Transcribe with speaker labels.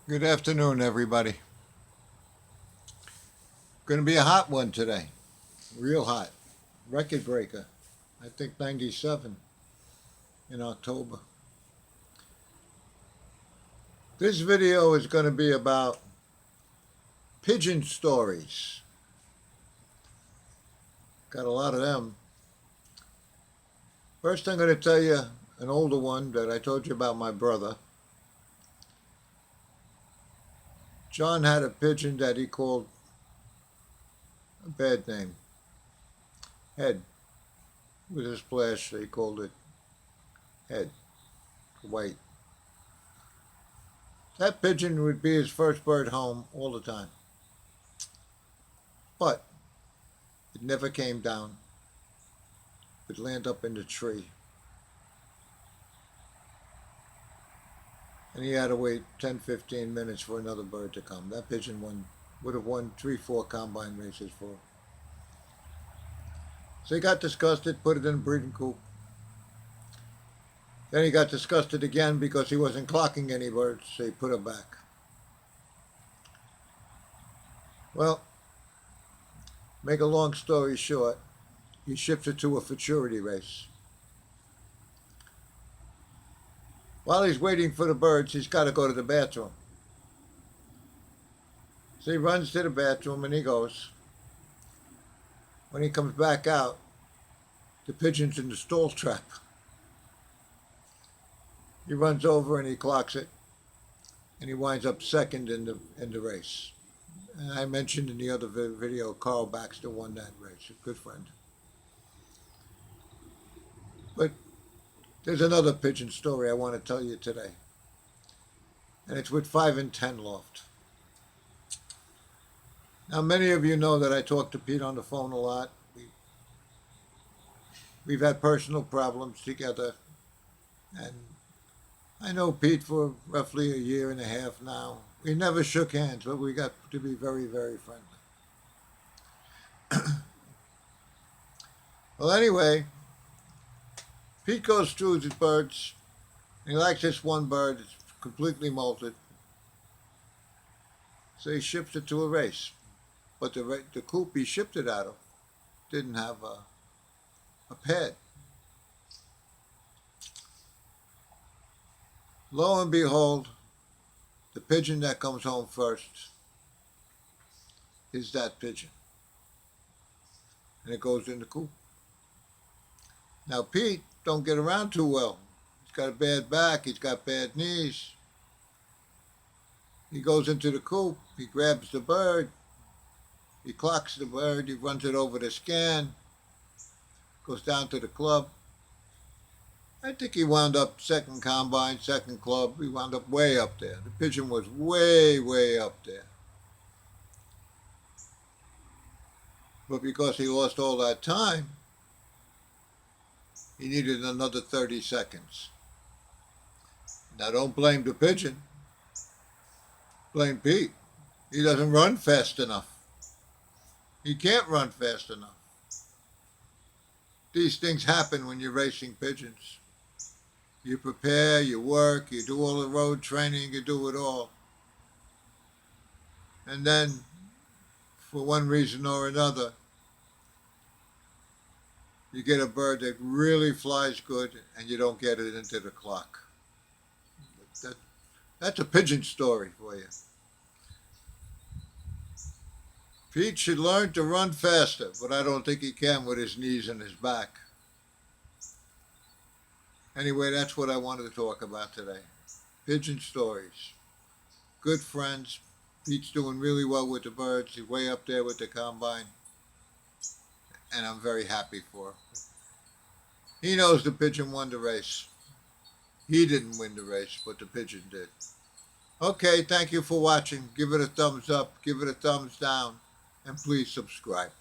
Speaker 1: Good afternoon, everybody. Going to be a hot one today. Real hot. Record breaker. I think 97 in October. This video is going to be about pigeon stories. Got a lot of them. First, I'm going to tell you an older one that I told you about my brother. John had a pigeon that he called a bad name. Head. With his splash, they called it Head. White. That pigeon would be his first bird home all the time. But it never came down. It would land up in the tree. And he had to wait 10, 15 minutes for another bird to come. That pigeon would have won 3, 4 combine races for him. So he got disgusted, put it in a breeding coop. Then he got disgusted again because he wasn't clocking any birds, so he put it back. Well, make a long story short, he shifted to a futurity race. While he's waiting for the birds, he's got to go to the bathroom. So he runs to the bathroom and he goes. When he comes back out, the pigeon's in the stall trap. He runs over and he clocks it, and he winds up second in the race. And I mentioned in the other video, Carl Baxter won that race, a good friend. But there's another pigeon story I want to tell you today, and it's with 5 and 10 loft. Now, many of you know that I talk to Pete on the phone a lot. We've had personal problems together, and I know Pete for roughly a year and a half now. We never shook hands, but we got to be very, very friendly. Well, anyway, Pete goes through his birds, and he likes this one bird. It's completely molted. So he ships it to a race. But the coop he shipped it out of didn't have a pad. Lo and behold, the pigeon that comes home first is that pigeon. And it goes in the coop. Now, Pete don't get around too well. He's got a bad back. He's got bad knees. He goes into the coop. He grabs the bird. He clocks the bird. He runs it over the scan. Goes down to the club. I think he wound up second combine, second club. He wound up way up there. The pigeon was way, way up there. But because he lost all that time, he needed another 30 seconds. Now, don't blame the pigeon. Blame Pete. He doesn't run fast enough. He can't run fast enough. These things happen when you're racing pigeons. You prepare, you work, you do all the road training, you do it all. And then, for one reason or another, you get a bird that really flies good and you don't get it into the clock. That's a pigeon story for you. Pete should learn to run faster, but I don't think he can with his knees and his back. Anyway, that's what I wanted to talk about today. Pigeon stories. Good friends. Pete's doing really well with the birds. He's way up there with the combine. And I'm very happy for him. He knows the pigeon won the race. He didn't win the race, but the pigeon did. Okay, thank you for watching. Give it a thumbs up. Give it a thumbs down. And please subscribe.